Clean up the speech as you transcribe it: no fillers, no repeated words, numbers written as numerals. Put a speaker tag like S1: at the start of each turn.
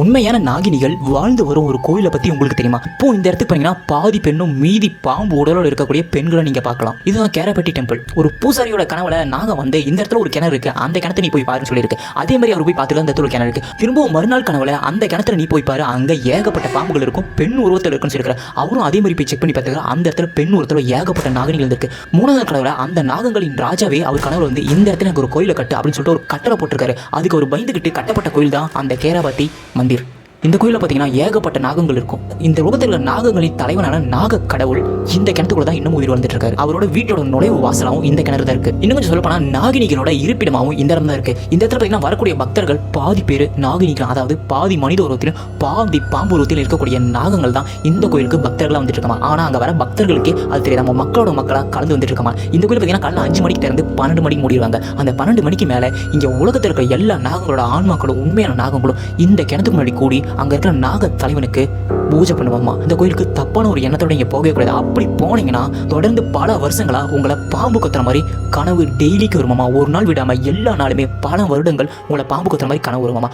S1: உண்மையான நாகினிகள் வாழ்ந்து வரும் ஒரு கோயிலை பத்தி உங்களுக்கு தெரியுமா? இப்போ இந்த இடத்துக்கு போனீங்கன்னா பாதி பெண்ணும் மீதி பாம்பு உடலோடு இருக்கக்கூடிய பெண்களை நீங்க பார்க்கலாம். இதுதான் கேரப்பட்டி டெம்பிள். ஒரு பூசாரியோட கனவுல நாகம் வந்து இந்த இடத்துல ஒரு கிணறு இருக்கு, அந்த கிணத்தை நீ போய் பாருன்னு சொல்லியிருக்கு. அதே மாதிரி அவர் போய் பார்த்துட்டு அந்த இடத்துல ஒரு கிணறு இருக்கு. திரும்பவும் மறுநாள் கனவுல அந்த கிணத்துல நீ போய் பாரு, அங்க ஏகப்பட்ட பாம்புகள் இருக்கும், பெண் உருவத்தில் இருக்குன்னு சொல்லியிருக்காரு. அவரும் அதே மாதிரி போய் செக் பண்ணி பார்த்துக்க, அந்த இடத்துல பெண் உருவத்தில் ஏகப்பட்ட நாகனிகள் இருக்கு. மூணாவது கனவுல அந்த நாகங்களின் ராஜாவே அவர் கனவுல வந்து இந்த இடத்துல எனக்கு ஒரு கோயிலை கட்டு அப்படின்னு சொல்லிட்டு ஒரு கட்டளை போட்டிருக்காரு. அதுக்கு ஒரு பயந்துகிட்டு கட்டப்பட்ட கோயில் தான் அந்த கேராபட்டி மந்திர். இந்த கோயிலில் பார்த்தீங்கன்னா ஏகப்பட்ட நாகங்கள் இருக்கும். இந்த உலகத்தில் இருக்கிற நாகங்களின் தலைவனான நாக கடவுள் இந்த கிணத்துக்குள்ள தான் இன்னும் உயிர் வந்துட்டு இருக்காரு. அவரோட வீட்டோட நுழைவு வாசலாகவும் இந்த கிணறு தான் இருக்கு. இன்னும் கொஞ்சம் சொல்லப்போனா நாகினிகளோட இருப்பிடமாகவும் இந்த இடம் தான் இருக்கு. இந்த இடத்துல பார்த்தீங்கன்னா வரக்கூடிய பக்தர்கள் பாதி பேர் நாகினிகள், அதாவது பாதி மனித உருவத்திலும் பாதி பாம்பு உருவத்தில் இருக்கக்கூடிய நாகங்கள் தான் இந்த கோயிலுக்கு பக்தர்களாக வந்துட்டு இருக்காமா. ஆனால் அங்கே வர பக்தர்களுக்கே அது தெரியாம மக்களோட மக்களாக கலந்து வந்துட்டு இருக்காமா. இந்த கோயில் பார்த்தீங்கன்னா காலையில் 5 மணிக்கு திறந்து 12 மணிக்கு மூடிடுவாங்க. அந்த 12 மணிக்கு மேலே இங்கே உலகத்தில் இருக்கிற எல்லா நாகங்களோட ஆன்மாக்களும் உண்மையான நாகங்களும் இந்த கிணத்துக்கு முன்னாடி கூடி அங்கே இருக்கிற நாக தலைவனுக்கு பூஜை பண்ணுவாமா. இந்த கோயிலுக்கு தப்பான ஒரு எண்ணத்தோட இங்கே போகவே கூடாது. அப்படி போனீங்கன்னா தொடர்ந்து பல வருஷங்களா உங்களை பாம்பு கொத்துற மாதிரி கனவு டெய்லிக்கு வருமாமா. ஒரு நாள் விடாம எல்லா நாளுமே பல வருடங்கள் உங்களை பாம்பு கொத்துற மாதிரி கனவு வருமாமா.